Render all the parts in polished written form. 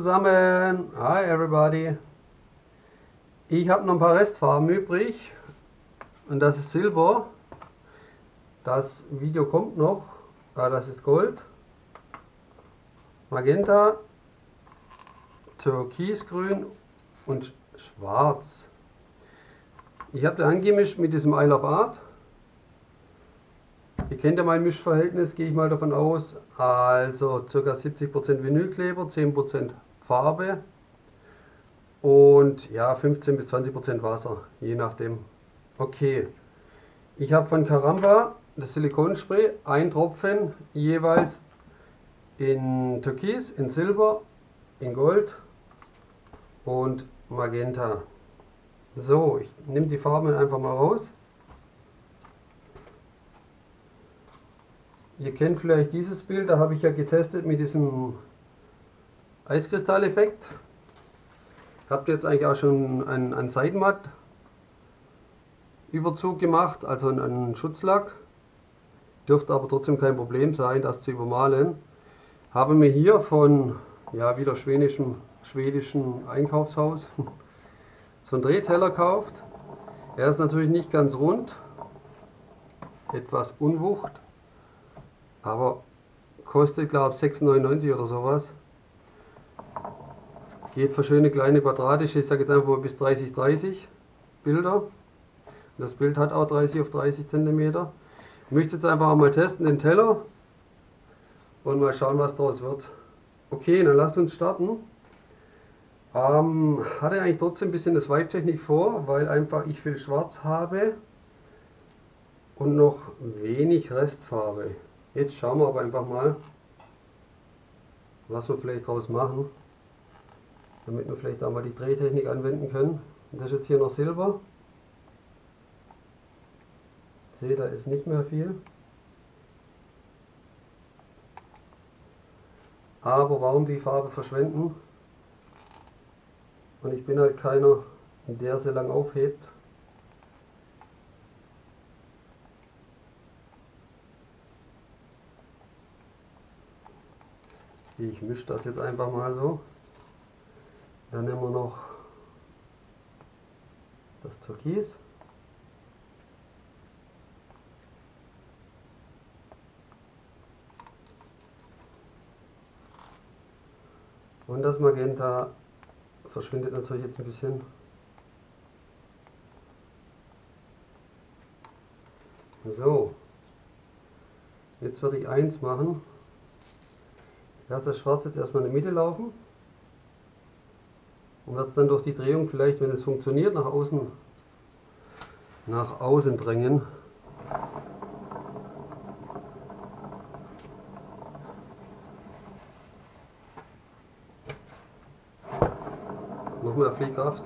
zusammen, hi everybody. Ich habe noch ein paar Restfarben übrig und das ist Silber. Das Video kommt noch, das ist Gold, Magenta, Türkisgrün und Schwarz. Ich habe da angemischt mit diesem Isle of Art. Ihr kennt ja mein Mischverhältnis, gehe ich mal davon aus. Also ca. 70% Vinylkleber, 10% Farbe und ja 15 bis 20% Wasser, je nachdem. Okay, ich habe von Caramba das Silikonspray, ein Tropfen jeweils in Türkis, in Silber, in Gold und Magenta. So, ich nehme die Farben einfach mal raus. Ihr kennt vielleicht dieses Bild, da habe ich ja getestet mit diesem Eiskristalleffekt. Habt jetzt eigentlich auch schon einen Seitenmatt-Überzug gemacht, also einen Schutzlack. Dürfte aber trotzdem kein Problem sein, das zu übermalen. Habe mir hier von ja, wieder schwedischen Einkaufshaus so einen Drehteller gekauft. Er ist natürlich nicht ganz rund, etwas unwucht, aber kostet glaube ich 6,99 oder sowas. Geht für schöne kleine quadratische, ich sage jetzt einfach mal bis 30x30 Bilder. Das Bild hat auch 30 auf 30 cm. Ich möchte jetzt einfach mal testen den Teller und mal schauen, was daraus wird. Okay, dann lasst uns starten. Hatte eigentlich trotzdem ein bisschen das Vibe-Technik vor, weil einfach ich viel Schwarz habe und noch wenig Restfarbe. Jetzt schauen wir aber einfach mal, was wir vielleicht daraus machen, damit wir vielleicht auch mal die Drehtechnik anwenden können. Und das ist jetzt hier noch Silber. Seht, da ist nicht mehr viel. Aber warum die Farbe verschwenden? Und ich bin halt keiner, der sehr lang aufhebt. Ich mische das jetzt einfach mal so. Dann nehmen wir noch das Türkis. Und das Magenta verschwindet natürlich jetzt ein bisschen. So, jetzt werde ich eins machen. Ich lasse das Schwarz jetzt erstmal in der Mitte laufen und werde es dann durch die Drehung vielleicht, wenn es funktioniert, nach außen drängen. Noch mehr Fliehkraft.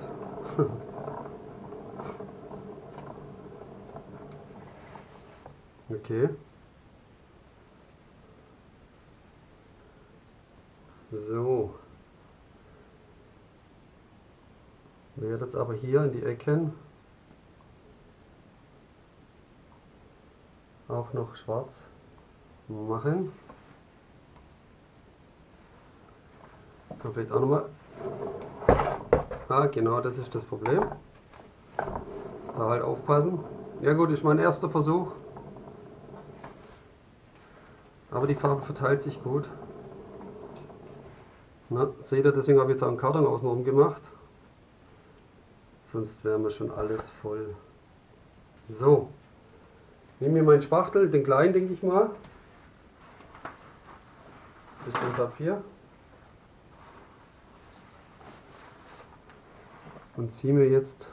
Okay. So. Ich werde jetzt aber hier in die Ecken auch noch schwarz machen. Kann vielleicht auch nochmal. Ah, genau, das ist das Problem. Da halt aufpassen. Ja gut, ist mein erster Versuch. Aber die Farbe verteilt sich gut. Na, seht ihr, deswegen habe ich jetzt auch einen Karton außenrum gemacht. Sonst wären wir schon alles voll. So. Nehme mir meinen Spachtel, den kleinen denke ich mal. Bisschen Papier. Und ziehe mir jetzt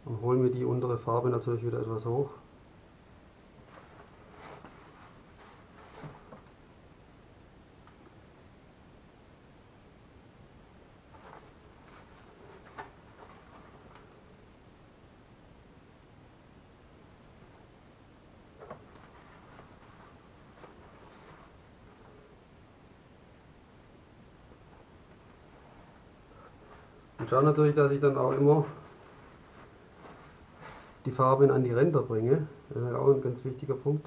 und hole mir die untere Farbe natürlich wieder etwas hoch. Und schaue natürlich, dass ich dann auch immer die Farben an die Ränder bringe. Das ist auch ein ganz wichtiger Punkt.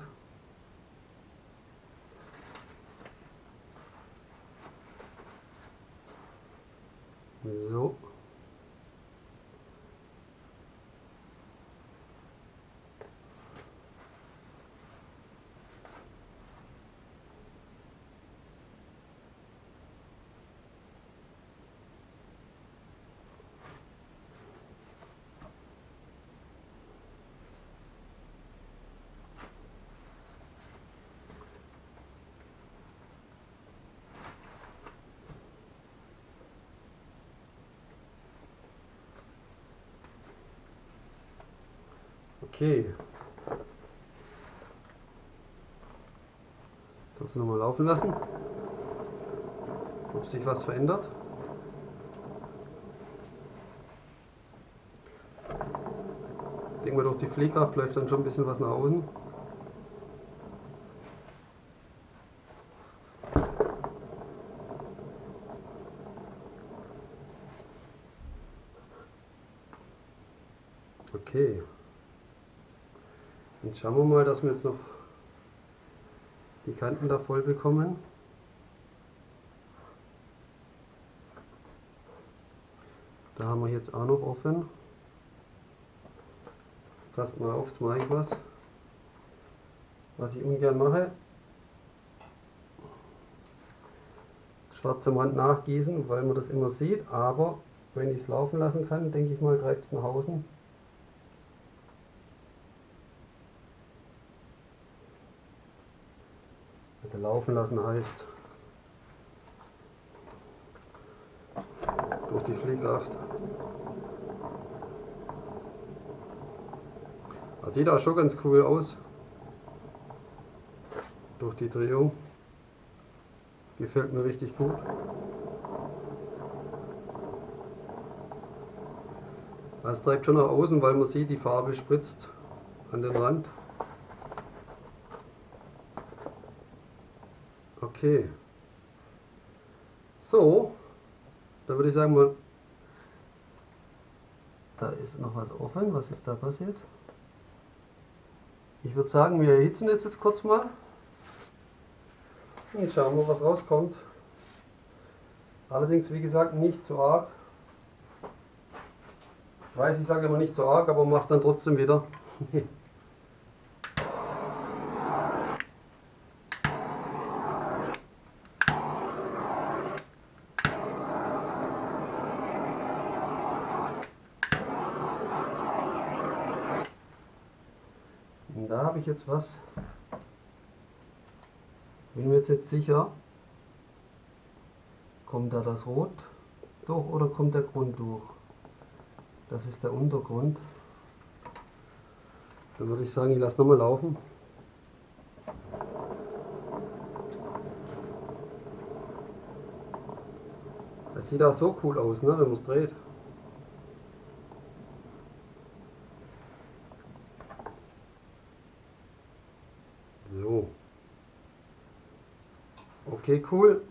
So. Okay. Das nochmal laufen lassen. Ob sich was verändert. Ich denke mal, durch die Fliehkraft läuft dann schon ein bisschen was nach außen. Okay. Jetzt schauen wir mal, dass wir jetzt noch die Kanten da voll bekommen. Da haben wir jetzt auch noch offen. Passt mal auf, jetzt mache ich was ich ungern mache. Schwarz am Rand nachgießen, weil man das immer sieht, aber wenn ich es laufen lassen kann, denke ich mal, treibt es nach außen. Also laufen lassen heißt durch die Fliehkraft. Das sieht auch schon ganz cool aus. Durch die Drehung. Gefällt mir richtig gut. Es treibt schon nach außen, weil man sieht, die Farbe spritzt an den Rand. Okay. So, da würde ich sagen mal, da ist noch was offen. Was ist da passiert? Ich würde sagen, wir erhitzen jetzt kurz mal und schauen wir, was rauskommt. Allerdings, wie gesagt, nicht zu arg. Ich weiß, ich sage immer nicht zu arg, aber mach's dann trotzdem wieder. Und da habe ich jetzt was. Bin mir jetzt nicht sicher, kommt da das Rot durch oder kommt der Grund durch? Das ist der Untergrund. Dann würde ich sagen, ich lasse nochmal laufen. Das sieht auch so cool aus, ne, wenn man es dreht. So. Okay, cool.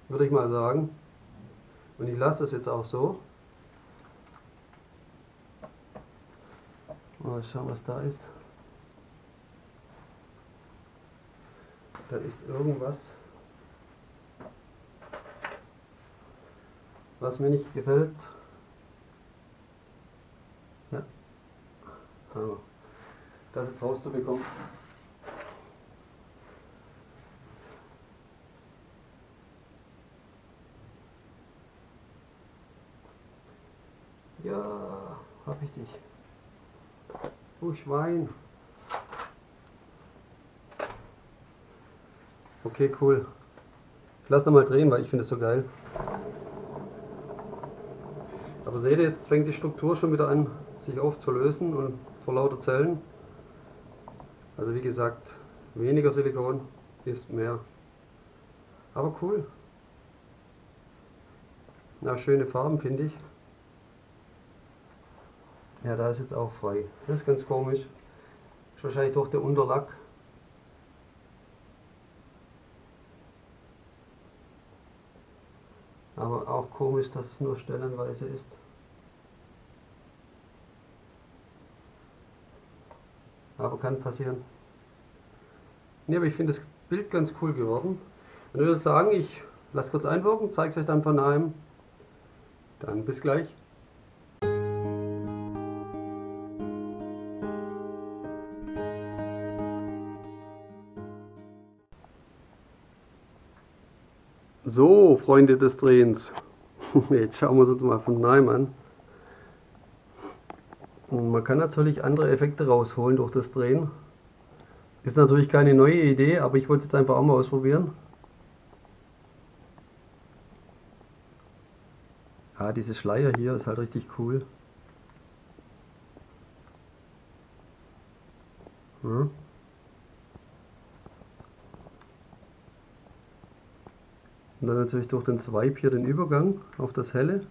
Würde ich mal sagen. Und ich lasse das jetzt auch so. Mal schauen, was da ist. Da ist irgendwas, was mir nicht gefällt. Ja. Also, das jetzt rauszubekommen. Ja, hab ich dich. Oh, Schwein. Okay, cool. Ich lasse nochmal drehen, weil ich finde es so geil. Aber seht ihr, jetzt fängt die Struktur schon wieder an, sich aufzulösen und vor lauter Zellen. Also wie gesagt, weniger Silikon ist mehr. Aber cool. Na, schöne Farben, finde ich. Ja, da ist jetzt auch frei. Das ist ganz komisch. Ist wahrscheinlich doch der Unterlack. Aber auch komisch, dass es nur stellenweise ist. Aber kann passieren. Ne, aber ich finde das Bild ganz cool geworden. Und ich würde sagen, ich lasse kurz einwirken, zeige es euch dann von nahem. Dann bis gleich. So, Freunde des Drehens. Jetzt schauen wir uns mal von nahem an. Und man kann natürlich andere Effekte rausholen durch das Drehen. Ist natürlich keine neue Idee, aber ich wollte es jetzt einfach auch mal ausprobieren. Ja, diese Schleier hier ist halt richtig cool. Ja. Und dann natürlich durch den Swipe hier den Übergang auf das Helle.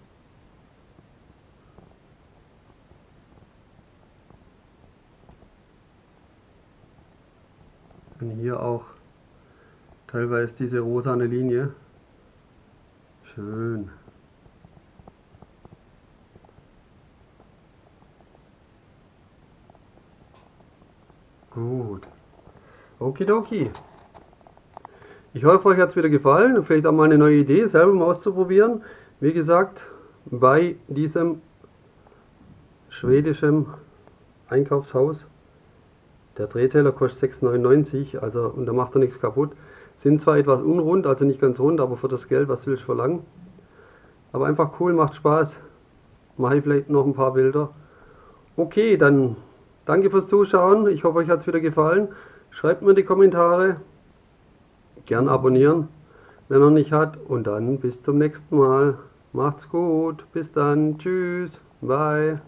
Und hier auch teilweise diese rosane Linie. Schön. Gut. Okidoki. Ich hoffe, euch hat es wieder gefallen und vielleicht auch mal eine neue Idee, selber mal auszuprobieren. Wie gesagt, bei diesem schwedischen Einkaufshaus. Der Drehteller kostet 6,99 €, also, und da macht er nichts kaputt. Sind zwar etwas unrund, also nicht ganz rund, aber für das Geld, was will ich verlangen? Aber einfach cool, macht Spaß. Mache ich vielleicht noch ein paar Bilder. Okay, dann danke fürs Zuschauen. Ich hoffe, euch hat es wieder gefallen. Schreibt mir in die Kommentare. Gern abonnieren, wer noch nicht hat. Und dann bis zum nächsten Mal. Macht's gut. Bis dann. Tschüss. Bye.